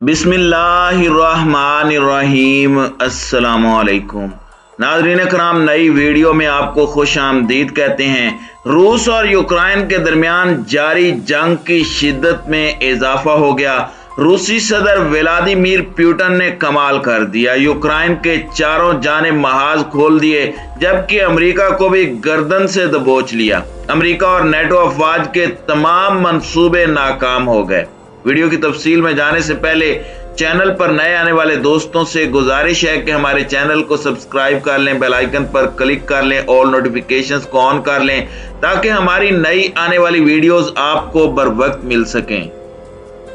बिस्मिल्लाहिर्रहमानिर्रहीम। अस्सलामुअलैकुम नाज़रीन कराम, नई वीडियो में आपको खुश आमदीद कहते हैं। रूस और यूक्रेन के दरमियान जारी जंग की शिद्दत में इजाफा हो गया। रूसी सदर व्लादिमीर पुतिन ने कमाल कर दिया, यूक्रेन के चारों जानिब महाज खोल दिए, जबकि अमेरिका को भी गर्दन से दबोच लिया। अमेरिका और नेटो अफवाज के तमाम मंसूबे नाकाम हो गए। वीडियो की तफसील में जाने से पहले चैनल पर नए आने वाले दोस्तों से गुजारिश है कि हमारे चैनल को सब्सक्राइब कर लें, बेल आइकन पर क्लिक कर लें, ऑल नोटिफिकेशंस को ऑन कर लें ताकि हमारी नई आने वाली वीडियोस आपको बर वक्त मिल सकें।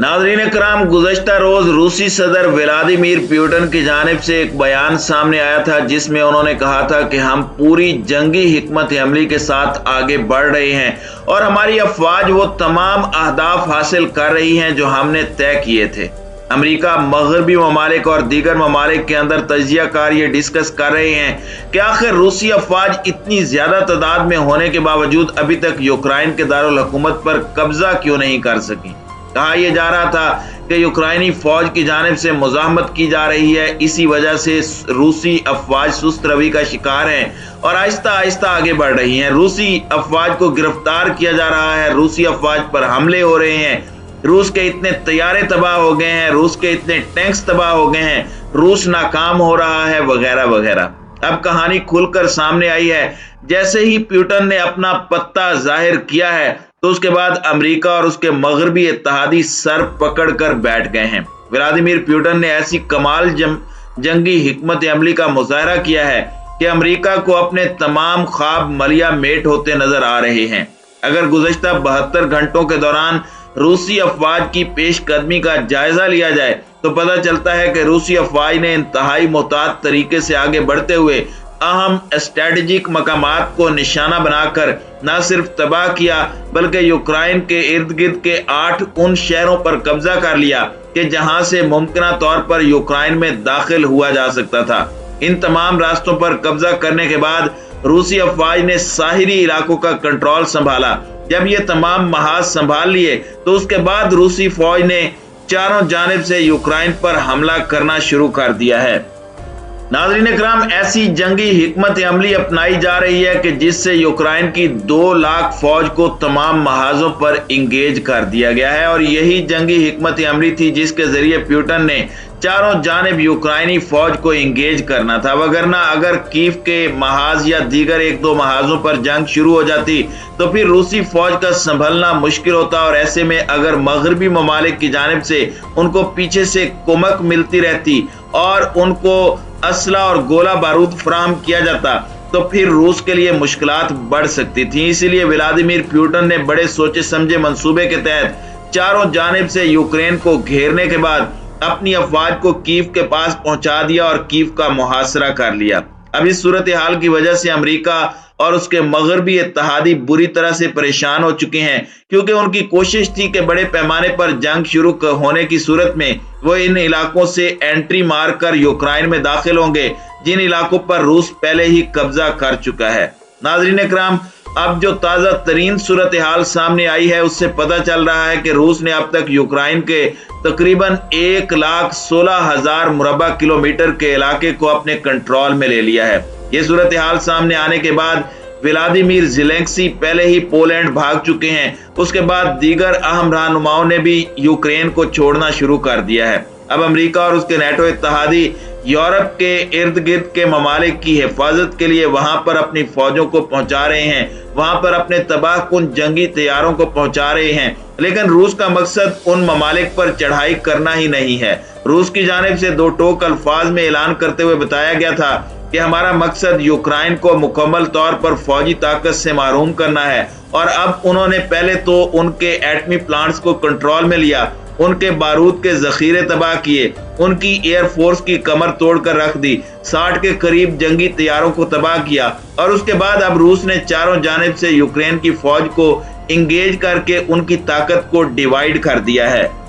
नाज़रीन कराम, गुज़श्ता रोज रूसी सदर व्लादिमीर पुतिन की जानिब से एक बयान सामने आया था जिसमें उन्होंने कहा था कि हम पूरी जंगी हिकमत अमली के साथ आगे बढ़ रहे हैं और हमारी अफवाज वो तमाम अहदाफ हासिल कर रही हैं जो हमने तय किए थे। अमेरिका, मगरबी ममालिक और दीगर ममालिक के अंदर तजिया कार ये डिस्कस कर रहे हैं कि आखिर रूसी अफवाज इतनी ज्यादा तादाद में होने के बावजूद अभी तक यूक्रेन के दारुल हुकूमत पर कब्जा क्यों नहीं कर सकी। कहा यह जा रहा था कि यूक्रेनी फौज की जानिब से मुज़ाहमत की जा रही है, इसी वजह से रूसी अफवाज सुस्त रवि का शिकार हैं और आहिस्ता आहिस्ता आगे बढ़ रही हैं। रूसी अफवाज को गिरफ्तार किया जा रहा है, रूसी अफवाज पर हमले हो रहे हैं, रूस के इतने तैयारे तबाह हो गए हैं, रूस के इतने टैंक्स तबाह हो गए हैं, रूस नाकाम हो रहा है, वगैरह वगैरह। अब कहानी खुलकर सामने आई है। जैसे ही पुतिन ने अपना पत्ता जाहिर किया है तो उसके बाद अमेरिका और उसके मगरबी इत्तेहादी सर पकड़ कर बैठ गए हैं। व्लादिमीर पुतिन ने ऐसी कमाल जंगी हिकमत अमली का मुजाहरा किया है कि अमेरिका को अपने तमाम ख्वाब मलिया मेट होते नजर आ रहे हैं। अगर गुज़श्ता 72 घंटों के दौरान रूसी अफवाज की पेशकदमी का जायजा लिया जाए तो पता चलता है कि रूसी अफवाज ने इंतहाई मोहतात तरीके से आगे बढ़ते हुए अहम स्ट्रेटेजिक मकामात को निशाना बनाकर न सिर्फ तबाह किया बल्कि यूक्रेन के इर्द गिर्द के 8 उन शहरों पर कब्जा कर लिया कि जहां से मुमकिन तौर पर यूक्रेन में दाखिल हुआ जा सकता था। इन तमाम रास्तों पर कब्जा करने के बाद रूसी अफवाज ने साहिली इलाकों का कंट्रोल संभाला। जब ये तमाम महाज संभाल लिए तो उसके बाद रूसी फौज ने चारों जानिब से यूक्रेन पर हमला करना शुरू कर दिया है। नाज़रीन कराम, ऐसी जंगी हिकमत अमली अपनाई जा रही है कि जिससे यूक्रेन की 2 लाख फौज को तमाम महाजों पर इंगेज कर दिया गया है और यही जंगी हिकमत अमली थी जिसके जरिए पुतिन ने चारों जानिब यूक्रेनी फौज को इंगेज करना था। वगरना अगर कीव के महाज या दीगर 1-2 महाजों पर जंग शुरू हो जाती तो फिर रूसी फौज का संभलना मुश्किल होता और ऐसे में अगर मगरबी ममालिक की जानिब से उनको पीछे से कुमक मिलती रहती और उनको असला और गोला बारूद फराहम किया जाता तो फिर रूस के लिए मुश्किलात बढ़ सकती थी। इसीलिए व्लादिमीर पुतिन ने बड़े सोचे समझे मंसूबे के तहत चारों जानिब से यूक्रेन को घेरने के बाद अपनी अफवाज को कीव के पास पहुंचा दिया और कीव का मुहासरा कर लिया। अब इस सूरत हाल की वजह से अमेरिका और उसके मगरबी इत्तेहादी बुरी तरह से परेशान हो चुके हैं, क्योंकि उनकी कोशिश थी कि बड़े पैमाने पर जंग शुरू होने की सूरत में वो इन इलाकों से एंट्री मारकर यूक्रेन में दाखिल होंगे जिन इलाकों पर रूस पहले ही कब्जा कर चुका है। नाज़रीन कराम, अब जो ताज़ा तरीन सूरत हाल सामने आई है उससे पता चल रहा है कि रूस ने अब तक यूक्रेन के तकरीबन 1,16,000 मुरबा किलोमीटर के इलाके को अपने कंट्रोल में ले लिया है। ये सूरत हाल सामने आने के बाद व्लादिमीर ज़ेलेंस्की पहले ही पोलैंड भाग चुके हैं। उसके बाद दीगर अहम रहनुमाओं ने भी यूक्रेन को छोड़ना शुरू कर दिया है। अब अमेरिका और उसके नेटो इत्तेहादी यूरोप के इर्द गिर्द के ममालिक की हिफाजत के लिए वहां पर अपनी फौजों को पहुंचा रहे हैं, वहां पर अपने तबाहकुन जंगी तैयारों को पहुंचा रहे हैं। लेकिन रूस का मकसद उन ममालिक पर चढ़ाई करना ही नहीं है। रूस की जानिब से 2 टोक अल्फाज में ऐलान करते हुए बताया गया था कि हमारा मकसद यूक्रेन को मुकम्मल तौर पर फौजी ताकत से महरूम करना है। और अब उन्होंने पहले तो उनके एटमी प्लांट्स को कंट्रोल में लिया, उनके बारूद के जखीरे तबाह किए, उनकी एयरफोर्स की कमर तोड़कर रख दी, 60 के करीब जंगी तैयारों को तबाह किया और उसके बाद अब रूस ने चारों जानिब से यूक्रेन की फौज को इंगेज करके उनकी ताकत को डिवाइड कर दिया है।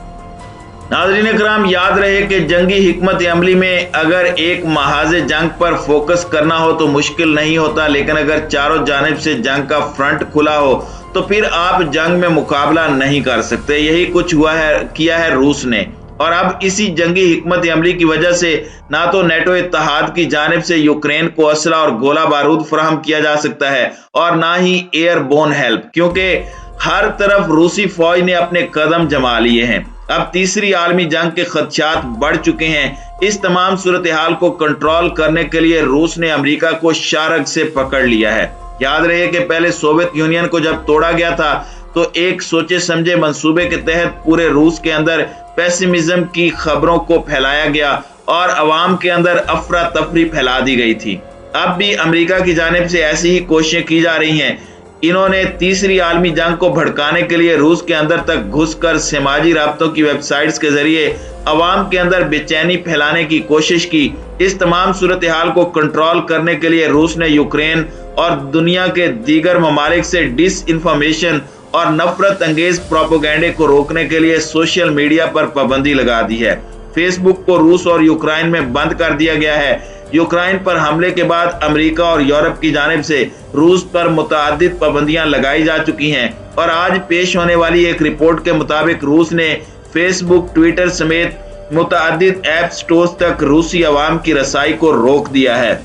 नाज़रीन कराम, याद रहे कि जंगी हिकमत अमली में अगर एक महाज़े जंग पर फोकस करना हो तो मुश्किल नहीं होता, लेकिन अगर चारों जानिब से जंग का फ्रंट खुला हो तो फिर आप जंग में मुकाबला नहीं कर सकते। यही कुछ हुआ है, किया है रूस ने। اور اب اسی جنگی حکمت عملی کی وجہ سے نہ تو نیٹو اتحاد کی جانب سے یوکرین کو اسلحہ اور گولہ بارود فراہم کیا جا سکتا ہے اور نہ ہی ایئر بون ہیلپ، کیونکہ ہر طرف روسی فوج نے اپنے قدم جما لیے ہیں۔ اب تیسری عالمی جنگ کے خدشات بڑھ چکے ہیں۔ اس تمام صورتحال کو کنٹرول کرنے کے لیے روس نے امریکہ کو شارک سے پکڑ لیا ہے۔ یاد رہے کہ پہلے سوویت یونین کو جب توڑا گیا تھا تو ایک سوچے سمجھے منصوبے کے تحت پورے روس کے اندر پیسیمزم کی خبروں کو پھیلایا گیا اور عوام کے اندر افراتفری پھیلا دی گئی تھی۔ اب بھی امریکہ کی جانب سے ایسی ہی کوششیں کی جا رہی ہیں۔ انہوں نے تیسری عالمی جنگ کو بھڑکانے کے لیے روس کے اندر تک گھس کر سماجی رابطوں کی ویب سائٹس کے ذریعے عوام کے اندر بے چینی پھیلانے کی کوشش کی۔ اس تمام صورتحال کو کنٹرول کرنے کے لیے روس نے یوکرین اور دنیا کے دیگر ممالک سے ڈس انفارمیشن اور نفرت انگیز پروپیگنڈے کو روکنے کے لیے سوشل میڈیا پر پابندی لگا دی ہے۔ فیس بک کو روس اور یوکرائن میں بند کر دیا گیا ہے۔ یوکرائن پر حملے کے بعد امریکہ اور یورپ کی جانب سے روس پر متعدد پابندیاں لگائی جا چکی ہیں، اور آج پیش ہونے والی ایک رپورٹ کے مطابق روس نے فیس بک، ٹویٹر سمیت متعدد ایپ سٹورز تک روسی عوام کی رسائی کو روک دیا ہے۔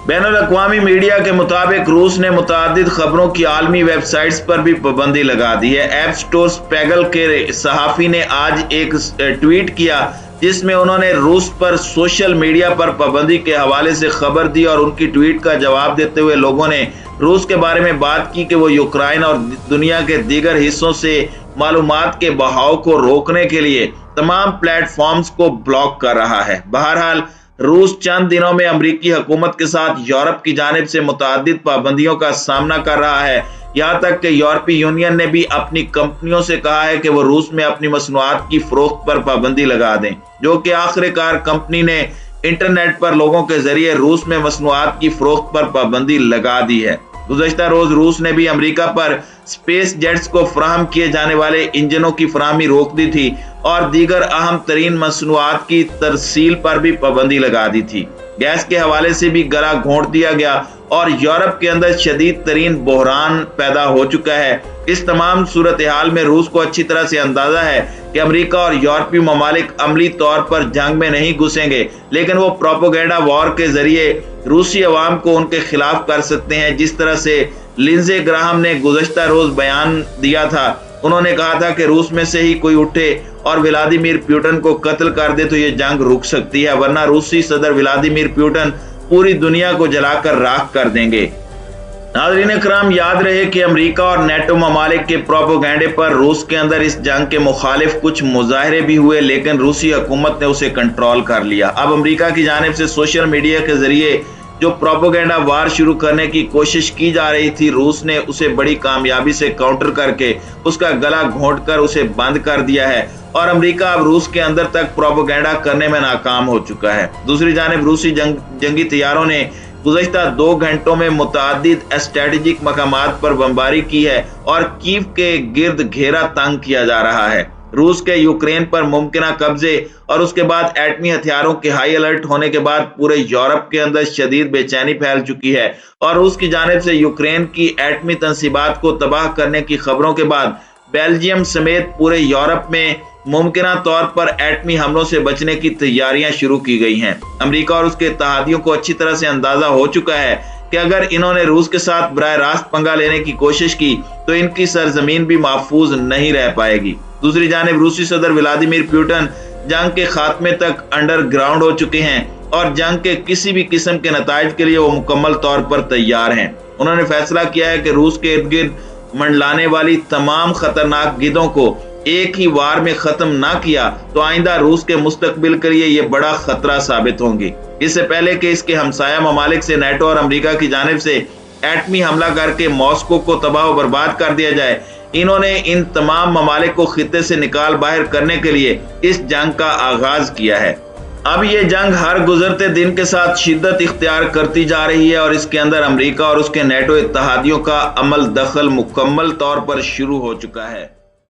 بین الاقوامی میڈیا کے مطابق روس نے متعدد خبروں کی عالمی ویب سائٹس پر بھی پابندی لگا دی ہے۔ ایپ سٹورز پیگل کے صحافی نے آج ایک ٹویٹ کیا جس میں انہوں نے روس پر سوشل میڈیا پر پابندی کے حوالے سے خبر دی، اور ان کی ٹویٹ کا جواب دیتے ہوئے لوگوں نے روس کے بارے میں بات کی کہ وہ یوکرائن اور دنیا کے دیگر حصوں سے معلومات کے بہاؤ کو روکنے کے لیے تمام پلیٹ فارمز کو بلاک کر رہا ہے۔ بہرحال روس چند دنوں میں امریکی حکومت کے ساتھ یورپ کی جانب سے متعدد پابندیوں کا سامنا کر رہا ہے، یہاں تک کہ یورپی یونین نے بھی اپنی کمپنیوں سے کہا ہے کہ وہ روس میں اپنی مصنوعات کی فروخت پر پابندی لگا دیں، جو کہ آخر کار کمپنی نے انٹرنیٹ پر لوگوں کے ذریعے روس میں مصنوعات کی فروخت پر پابندی لگا دی ہے۔ گزشتہ روز روس نے بھی امریکہ پر سپیس جیٹس کو فراہم کیے جانے والے انجنوں کی فراہمی روک دی تھی اور دیگر اہم ترین مصنوعات کی ترسیل پر بھی پابندی لگا دی تھی۔ گیس کے حوالے سے بھی گلا گھونٹ دیا گیا اور یورپ کے اندر شدید ترین بحران پیدا ہو چکا ہے۔ اس تمام صورتحال میں روس کو اچھی طرح سے اندازہ ہے کہ امریکہ اور یورپی ممالک عملی طور پر جنگ میں نہیں گھسیں گے، لیکن وہ پروپیگنڈا وار کے ذریعے روسی عوام کو ان کے خلاف کر سکتے ہیں، جس طرح سے لنزے گراہم نے گزشتہ روز بیان دیا تھا۔ انہوں نے کہا تھا کہ روس میں سے ہی کوئی اٹھے اور ولادیمیر پوٹن کو قتل کر دے تو یہ جنگ رک سکتی ہے، ورنہ روسی صدر ولادیمیر پوٹن پوری دنیا کو جلا کر راکھ کر دیں گے۔ ناظرین کرام، یاد رہے کہ امریکہ اور نیٹو ممالک کے پروپیگنڈے پر روس کے اندر اس جنگ کے مخالف کچھ مظاہرے بھی ہوئے، لیکن روسی حکومت نے اسے کنٹرول کر لیا۔ اب امریکہ کی جانب سے سوشل میڈیا کے ذریعے جو پروپیگنڈا وار شروع کرنے کی کوشش کی جا رہی تھی، روس نے اسے بڑی کامیابی سے کاؤنٹر کر کے اس کا گلا گھونٹ کر اسے بند کر دیا ہے، اور امریکہ اب روس کے اندر تک پروپیگنڈا کرنے میں ناکام ہو چکا ہے۔ دوسری جانب روسی جنگی طیاروں نے گزشتہ 2 گھنٹوں میں متعدد اسٹریٹجک مقامات پر بمباری کی ہے اور کیف کے گرد گھیرا تنگ کیا جا رہا ہے۔ روس کے یوکرین پر ممکنہ قبضے اور اس کے بعد ایٹمی ہتھیاروں کے ہائی الرٹ ہونے کے بعد پورے یورپ کے اندر شدید بے چینی پھیل چکی ہے، اور روس کی جانب سے یوکرین کی ایٹمی تنصیبات کو تباہ کرنے کی خبروں کے بعد بیلجیم سمیت پورے یورپ میں ممکنہ طور پر ایٹمی حملوں سے بچنے کی تیاریاں شروع کی گئی ہیں۔ امریکہ اور اس کے اتحادیوں کو اچھی طرح سے اندازہ ہو چکا ہے کہ اگر انہوں نے روس کے ساتھ براہ راست پنگا لینے کی کوشش کی تو ان کی سرزمین بھی محفوظ نہیں رہ پائے گی۔ دوسری جانب روسی صدر ولادیمیر پوٹن جنگ کے خاتمے تک انڈر گراؤنڈ ہو چکے ہیں اور جنگ کے کسی بھی قسم کے نتائج کے لیے وہ مکمل طور پر تیار ہیں۔ انہوں نے فیصلہ کیا ہے کہ روس کے ارد گرد منڈلانے والی تمام خطرناک گیدوں کو ایک ہی وار میں ختم نہ کیا تو آئندہ روس کے مستقبل کے لیے یہ بڑا خطرہ ثابت ہوں گی۔ اس سے پہلے کہ اس کے ہمسایہ ممالک سے نیٹو اور امریکہ کی جانب سے ایٹمی حملہ کر کے ماسکو کو تباہ و برباد کر دیا جائے، انہوں نے ان تمام ممالک کو خطے سے نکال باہر کرنے کے لیے اس جنگ کا آغاز کیا ہے۔ اب یہ جنگ ہر گزرتے دن کے ساتھ شدت اختیار کرتی جا رہی ہے اور اس کے اندر امریکہ اور اس کے نیٹو اتحادیوں کا عمل دخل مکمل طور پر شروع ہو چکا ہے۔